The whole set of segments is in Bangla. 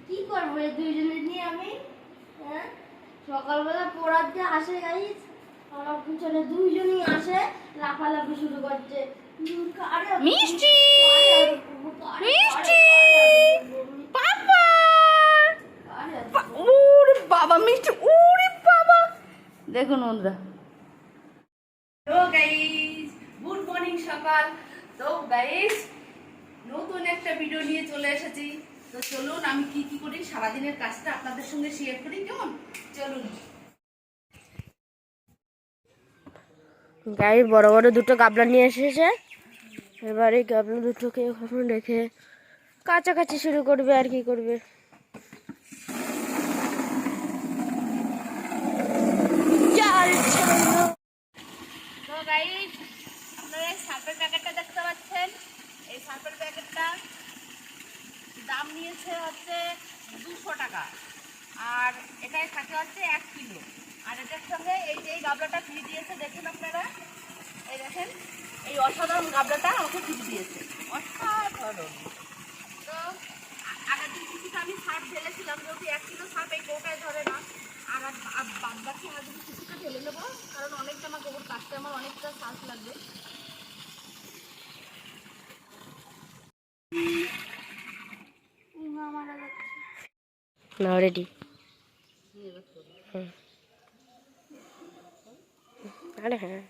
কি করবো এই দুইজনে নিয়ে আমি? হ্যাঁ, সকালবেলা পড়াতে আসে গাইস, আমার পিছনে দুইজনই আসে, লাফালাফি শুরু করছে। মিষ্টি মিষ্টি পাপা, ওরে বাবা মিষ্টি, ওরে বাবা। দেখুন বন্ধুরা, তো গাইস গুড মর্নিং সকাল। তো গাইস নতুন একটা ভিডিও নিয়ে চলে এসেছি। তো চলুন আমি কি কি করি সারাদিনের কাজটা আপনাদের সঙ্গে শেয়ার করি, কেমন? চলুন। গাই বড় বড় দুটো গাবলা নিয়ে এসেছে, এবার এই গাবলা দুটোকে ওখানে রেখে কাছাকাছি শুরু করবে। আর কি করবে, তো গাইস আপনারা এই সার্ফের প্যাকেটটা দেখতে পাচ্ছেন, এই সার্ফের প্যাকেটটা দাম নিয়েছে হচ্ছে 200 টাকা, আর এটাই থাকে হচ্ছে 1 কিলো। আর এটার সঙ্গে এই যে এই গাবলাটা ফ্রি দিয়েছে, দেখুন আপনারা, এই দেখেন এই অসাধারণ গাবলাটা আমাকে ফ্রি দিয়েছে, অসাধারণ। তো আগের দিন কিছুটা আমি সার্ফ ঢেলেছিলাম, যেহেতু 1 কিলো সার্ফ এই কৌটায় ধরে না, আর বাদ বাকি আগে কিছুটা ঢেলে নেবো, কারণ অনেকটা আমার গোবর কাটতে আমার অনেকটা সার্ফ লাগবে। না রেডি। আরে হ্যাঁ,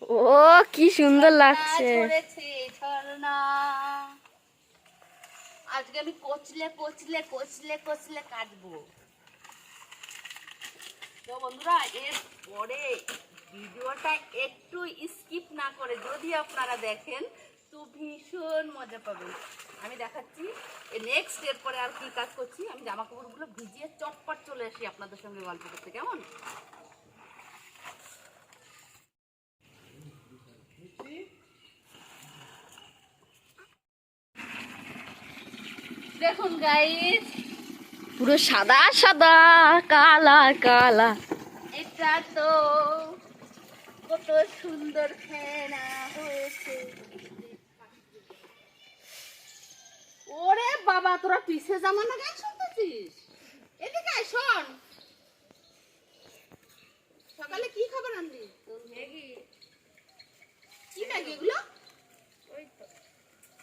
ও কি সুন্দর লাগছে। আজকে আমি কচলে কচলে কচলে কচলে কাটবো। তো বন্ধুরা, এর পরে ভিডিওটা একটু স্কিপ না করে যদি আপনারা দেখেন তো ভীষণ মজা পাবেন। আমি দেখাচ্ছি নেক্সট এর পরে আর কি কাজ করছি। আমি জামা কাপড়গুলো ভিজিয়ে চটপট চলে আসি আপনাদের সঙ্গে গল্প করতে, কেমন? দেখুন গাইস, পুরো সাদা সাদা কালা কালা। এটা তো কত সুন্দর ফেনা হয়েছে। ওরে বাবা, তোরা পিছে জামা না গায়ে শুনতেছিস? এদিকে আয়, শোন। সকালে কি খাবার আনলি? ম্যাগি। কি ম্যাগি এগুলো? ওই তো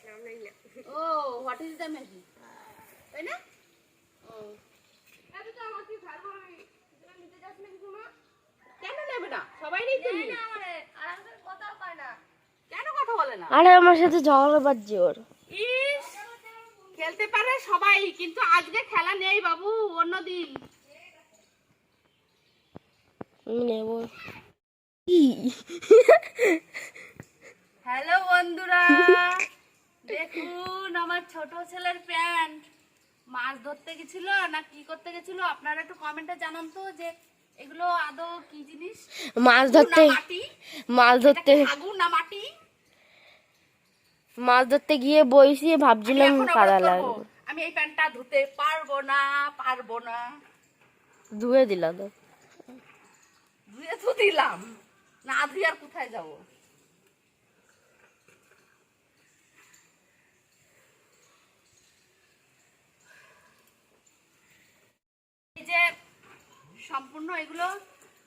নাম নাই না। ও, হোয়াট ইজ দ্য ম্যাগি? তাই না? ও, এটা তো আমাকে ভালো হয়। তুমি নিতে যাস না কিছু না? কেন নেবে না? সবাই নিতে নেই না আমারে। আর আমাদের কথা কয় না। কেন কথা বলে না? আরে আমার সাথে ঝগড়া বাজছে ওর। ইস, খেলতে পারে সবাই, কিন্তু আজকে খেলা নেই বাবু, অন্যদিন। নেব। হ্যালো বন্ধুরা, দেখুন আমার ছোট ছেলের প্যান্ট। মাছ ধরতে গেছিল না কি করতে গেছিল, আপনারা একটু কমেন্টে জানান তো যে এগুলো আদৌ কি জিনিস। মাছ ধরতে, মাছ ধরতে, আগুন না মাটি? মাছ ধরতে গিয়ে বইসি, ভাবছিলাম কাদা লাগবে। আমি এই প্যান্টটা ধুতে পারবো না, পারবো না। ধুয়ে দিলাম তো। ধুয়ে তো দিলাম, না ধুয়ে আর কোথায় যাবো? এই যে সম্পূর্ণ এগুলো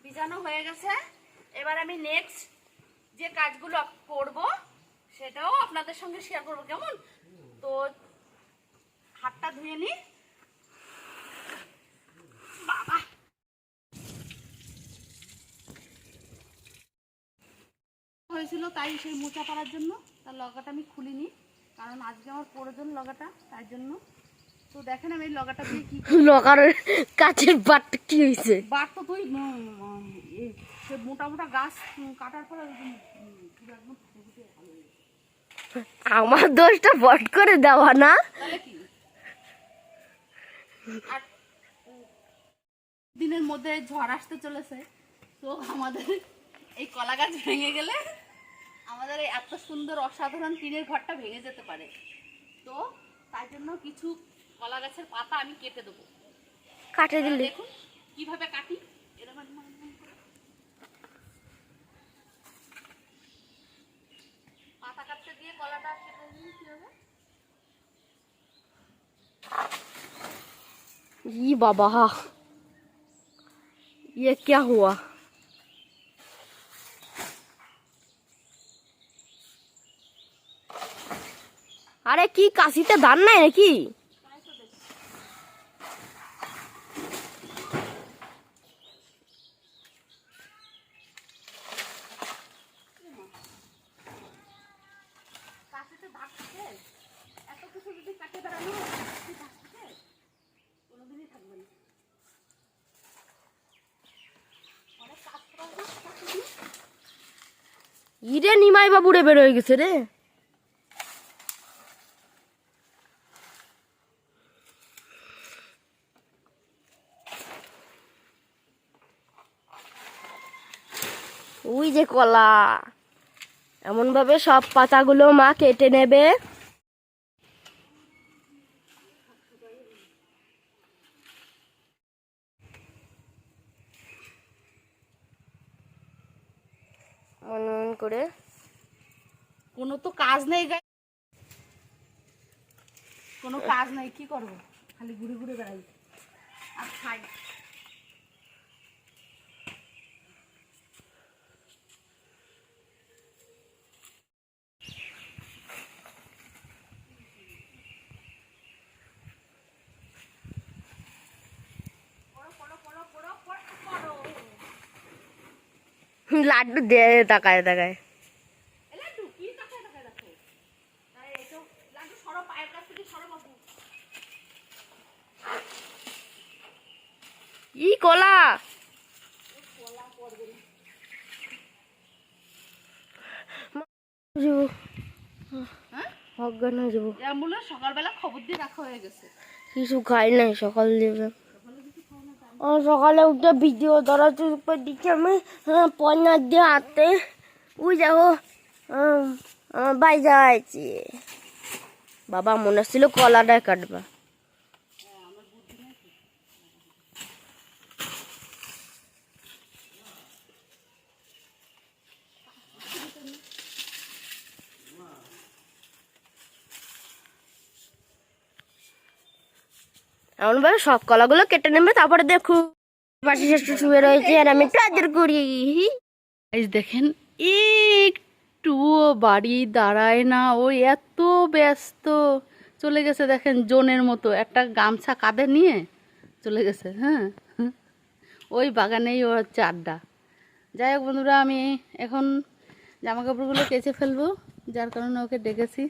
ভিজানো হয়ে গেছে, এবার আমি নেক্সট যে কাজগুলো করব সেটাও আপনাদের সঙ্গে শেয়ার করবো, কেমন? তো হাতটা ধুয়ে নি। বাবা, হয়েছিল তাই সেই মোচা পাড়ার জন্য তার লগাটা আমি খুলিনি, কারণ আজকে আমার প্রয়োজন লগাটা, তার জন্য। তো দেখেন আমি এই লগাটা দিয়ে কি লগার কাছের বাটটা কি হয়েছে? বাট তো তুই সে মোটা মোটা গাছ কাটার পরে আমার দোষটা বট করে দেওয়া না। তাহলে কি, আর দিনের মধ্যে ঝড় আসতে চলেছে, তো আমাদের এই কলা গাছ ভেঙে গেলে আমাদের এই এত সুন্দর অসাধারণ টিনের ঘরটা ভেঙে যেতে পারে। তো তাই জন্য কিছু কলা গাছের পাতা আমি কেটে দেবো। কাটে দিলে দেখুন কিভাবে কাটি, এরকম পাতা কাটতে দিয়ে কলাটা কেটে দিলে কি হবে। ये बाबा, ये क्या हुआ? আরে কি কাশিতে ধান নাই নাকি? ইরে নিমাই বাবুরে বের হয়ে গেছে রে। ওই যে কলা, এমন ভাবে সব পাতাগুলো মা কেটে নেবে। মন করে কোনো তো কাজ নেই গাই, কোনো কাজ নেই, কি করবো? খালি ঘুরে ঘুরে বেড়াই আর খাই। লাড্ডু দে, তাকায় তাকায়। ই কলা অজ্ঞান হয়ে যাবো। অ্যাম্বুলেন্স সকালবেলা খবর দিয়ে রাখা হয়ে গেছে। কিছু খাই নাই সকাল দিয়ে। সকালে উঠে ভিডিও ধরা শুরু করে দিচ্ছি আমি, পয়না দিয়ে হাতে। ওই যাবো আমার ভাই যাইছি। বাবা মনে ছিল কলাটাই কাটবা। এমন ভাবে সব কলাগুলো কেটে নেবে, তারপরে দেখো পাশে শেষে শুয়ে রয়েছে আর আমি টাদের করি। এই দেখেন একটুও বাড়ি দাঁড়ায় না, ও এত ব্যস্ত। চলে গেছে দেখেন জোনের মতো, একটা গামছা কাঁধে নিয়ে চলে গেছে। হ্যাঁ, ওই বাগানেই ওর হচ্ছে আড্ডা। যাই হোক বন্ধুরা, আমি এখন জামা কাপড়গুলো কেচে ফেলবো, যার কারণে ওকে ডেকেছি।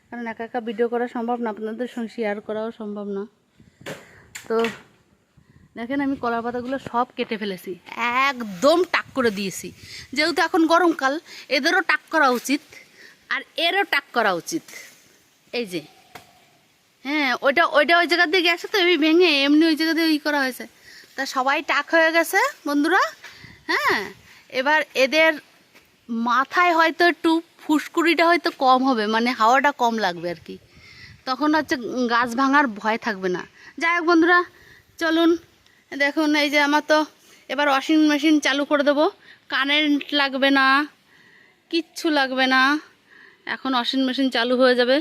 কারণ একা একা ভিডিও করা সম্ভব না, আপনাদের সঙ্গে শেয়ার করাও সম্ভব না। তো দেখেন আমি কলার পাতাগুলো সব কেটে ফেলেছি, একদম টাক করে দিয়েছি। যেহেতু এখন গরমকাল, এদেরও টাক করা উচিত আর এরও টাক করা উচিত। এই যে, হ্যাঁ, ওইটা ওইটা ওই জায়গা দিয়ে গেছে তো, এই ভেঙে এমনি ওই জায়গা দিয়ে ই করা হয়েছে। তা সবাই টাক হয়ে গেছে বন্ধুরা। হ্যাঁ, এবার এদের মাথায় হয়তো একটু ফুসকুড়িটা হয়তো কম হবে, মানে হাওয়াটা কম লাগবে আর কি। তখন হচ্ছে গাছ ভাঙার ভয় থাকবে না। যাই হোক বন্ধুরা, চলুন। দেখুন এই যে আমার তো এবার ওয়াশিং মেশিন চালু করে দেবো। কারেন্ট লাগবে না, কিচ্ছু লাগবে না, এখন ওয়াশিং মেশিন চালু হয়ে যাবে।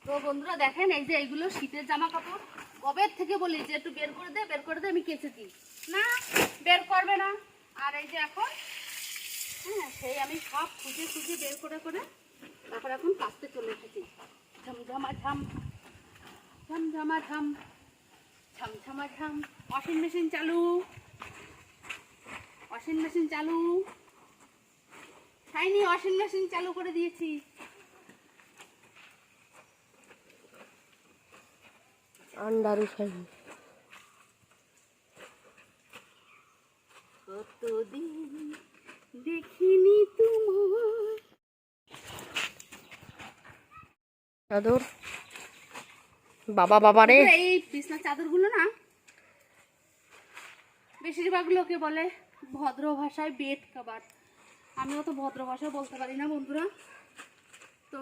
তো বন্ধুরা দেখেন, এই যে এইগুলো শীতের জামা কাপড়, কবের থেকে বলি যে একটু বের করে দে, বের করে দে, আমি কেচেছি না, বের করবে না। আর এই যে এখন, হ্যাঁ, সেই আমি সব খুঁজে খুঁজে বের করে করে তারপর এখন কাচতে চলে এসেছি। ঝমঝমা ঝাম, ঝমঝমা ঝাম, ঝমঝমা ঝাম। ওয়াশিং মেশিন চালু, ওয়াশিং মেশিন চালু। শাইনি ওয়াশিং মেশিন চালু করে দিয়েছি। আন্ডারু শাইনি। কতদিন দেখিনি তোমার। চাদর বাবা বাবা রে। এই বিছনা চাদরগুলো না বেশিরভাগ লোকে বলে ভদ্র ভাষায় বেড কভার। আমিও তো ভদ্র ভাষায় বলতে পারি না বন্ধুরা। তো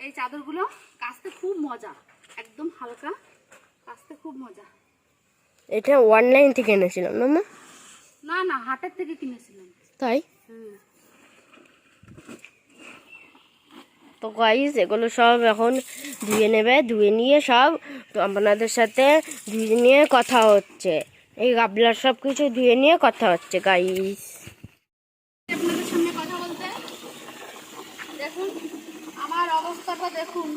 এই চাদরগুলো কাচতে খুব মজা, একদম হালকা, কাচতে খুব মজা। এটা অনলাইন থেকে এনেছিলাম না মা? না না, হাটের থেকে কিনেছিলাম। তাই? তো গাইস এগুলো সব এখন ধুয়ে নেবে, ধুয়ে নিয়ে সব তো আপনাদের সাথে ধুয়ে নিয়ে কথা হচ্ছে। এই গাবলার সব কিছু ধুয়ে নিয়ে কথা হচ্ছে গাইস। আপনাদের সামনে কথা বলতে দেখুন আমার অবস্থাটা দেখুন,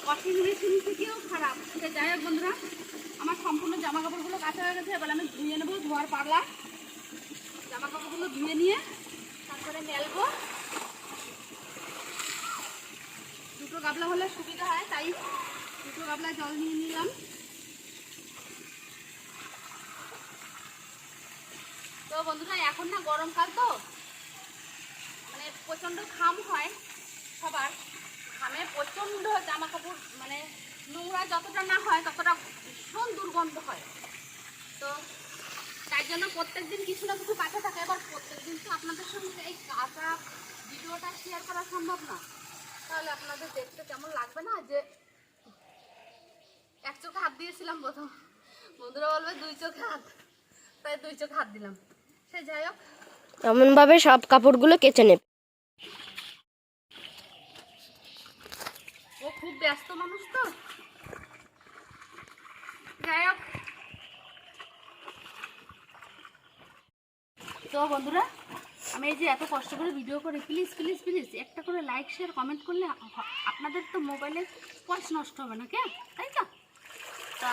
ওয়াশিং মেশিন থেকেও খারাপ। সে যাই হোক বন্ধুরা, আমার সম্পূর্ণ জামা কাপড়গুলো কাঁচা হয়ে গেছে। এবার আমি ধুয়ে নেবো, ধোয়ার পাগলা। জামা কাপড়গুলো ধুয়ে নিয়ে তারপরে মেলবো। দুটো গাবলা হলে সুবিধা হয়, তাই দুটো গাবলায় জল নিয়ে নিলাম। তো বন্ধুরা এখন না গরমকাল, তো মানে প্রচণ্ড ঘাম হয় সবার, ঘামে প্রচণ্ড জামা কাপড় মানে নোংরা যতটা না হয় ততটা ভীষণ দুর্গন্ধ হয়। তো তাই জন্য প্রত্যেকদিন কিছু না কিছু কাঁচা থাকে। এবার প্রত্যেকদিন তো আপনাদের সঙ্গে এই কাঁচা ভিডিওটা শেয়ার করা সম্ভব না, তাহলে আপনাদের দেখতে কেমন লাগবে না? যে এক চোখে হাত দিয়েছিলাম প্রথম, বন্ধুরা বলবে দুই চোখে হাত, তাই দুই চোখে হাত দিলাম। সে যাই হোক, এমনভাবে সব কাপড়গুলো কেচে নেবে। ও খুব ব্যস্ত মানুষ, তো যাই হোক। তো বন্ধুরা আমি এই যে এত কষ্ট করে ভিডিও করে, প্লিজ প্লিজ প্লিজ একটা করে লাইক শেয়ার কমেন্ট করলে আপনাদের তো মোবাইলে স্পর্শ নষ্ট হবে না, কে তাই তো? তা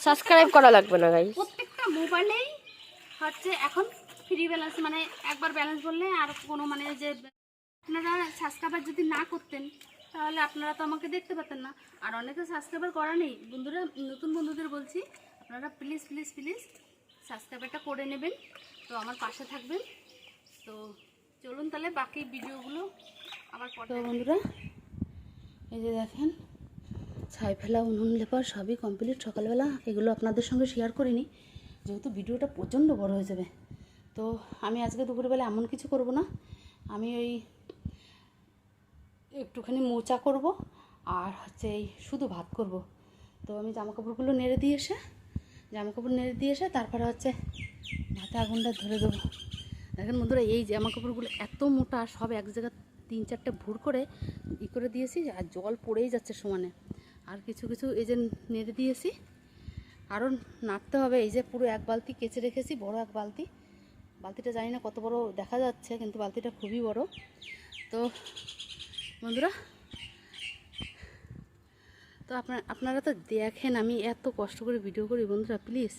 সাবস্ক্রাইব করা লাগবে না গাইস। প্রত্যেকটা মোবাইলেই হচ্ছে এখন ফ্রি ব্যালেন্স, মানে একবার ব্যালেন্স বললে আর কোনো মানে যে আপনারা সাবস্ক্রাইবার যদি না করতেন তাহলে আপনারা তো আমাকে দেখতে পেতেন না। আর অনেকে সাবস্ক্রাইবার করা নেই বন্ধুরা, নতুন বন্ধুদের বলছি আপনারা প্লিজ প্লিজ প্লিজ সাবস্ক্রাইবারটা করে নেবেন, তো আমার পাশে থাকবেন। তো চলুন তাহলে বাকি ভিডিওগুলো আবার পরে। তো বন্ধুরা এই যে দেখেন ছাই ফেলা, উনুন লেপা সবই কমপ্লিট সকালবেলা। এগুলো আপনাদের সঙ্গে শেয়ার করিনি যেহেতু ভিডিওটা প্রচণ্ড বড় হয়ে যাবে। তো আমি আজকে দুপুরবেলা এমন কিছু করব না, আমি ওই একটুখানি মোচা করব আর হচ্ছে এই শুধু ভাত করব। তো আমি জামাকাপড়গুলো নেড়ে দিয়ে এসে তারপরে হচ্ছে ভাতে আগুনটা ধরে দেবো। দেখেন বন্ধুরা এই জামাকাপড়গুলো এত মোটা, সব এক জায়গায় 3-4টে ভুর করে করে দিয়েছি, আর জল পড়েই যাচ্ছে সমানে। আর কিছু কিছু এই যে নেড়ে দিয়েছি, আরও নাড়তে হবে। এই যে পুরো এক বালতি কেচে রেখেছি, বড় এক বালতি। বালতিটা জানি না কত বড় দেখা যাচ্ছে, কিন্তু বালতিটা খুবই বড়। তো বন্ধুরা তো আপনারা তো দেখেন আমি এত কষ্ট করে ভিডিও করি। বন্ধুরা প্লিজ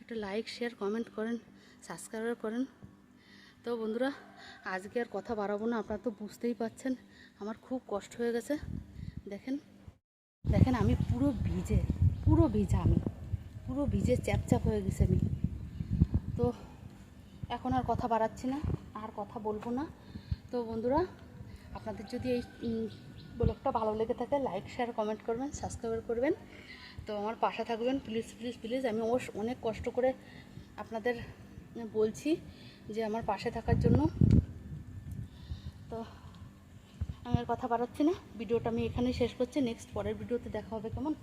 একটা লাইক শেয়ার কমেন্ট করেন, সাবস্ক্রাইব করেন। তো বন্ধুরা আজকে আর কথা বাড়াবো না, আপনারা তো বুঝতেই পাচ্ছেন আমার খুব কষ্ট হয়ে গেছে। দেখেন দেখেন আমি পুরো ভিজা, আমি পুরো ভিজে চ্যাপচ্যাপ হয়ে গেছে আমি। তো এখন আর কথা বাড়াচ্ছি না, আর কথা বলবো না। তো বন্ধুরা আপনাদের যদি এই ব্লগটা ভালো লেগে থাকে লাইক শেয়ার কমেন্ট করবেন, সাবস্ক্রাইব করবেন, তো আমার পাশে থাকবেন প্লিজ প্লিজ প্লিজ। আমি অনেক কষ্ট করে আপনাদের বলছি যে আমার পাশে থাকার জন্য। তো আমি আর কথা বাড়াচ্ছি না, ভিডিওটা আমি এখানেই শেষ করছি। নেক্সট পরের ভিডিওতে দেখা হবে কেমন,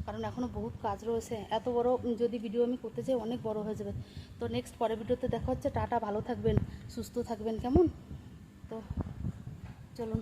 কারণ এখনও বহুত কাজ রয়েছে। এত বড় যদি ভিডিও আমি করতে চাই অনেক বড় হয়ে যাবে। তো নেক্সট পরের ভিডিওতে দেখা হচ্ছে। টাটা, ভালো থাকবেন, সুস্থ থাকবেন কেমন। তো চলুন।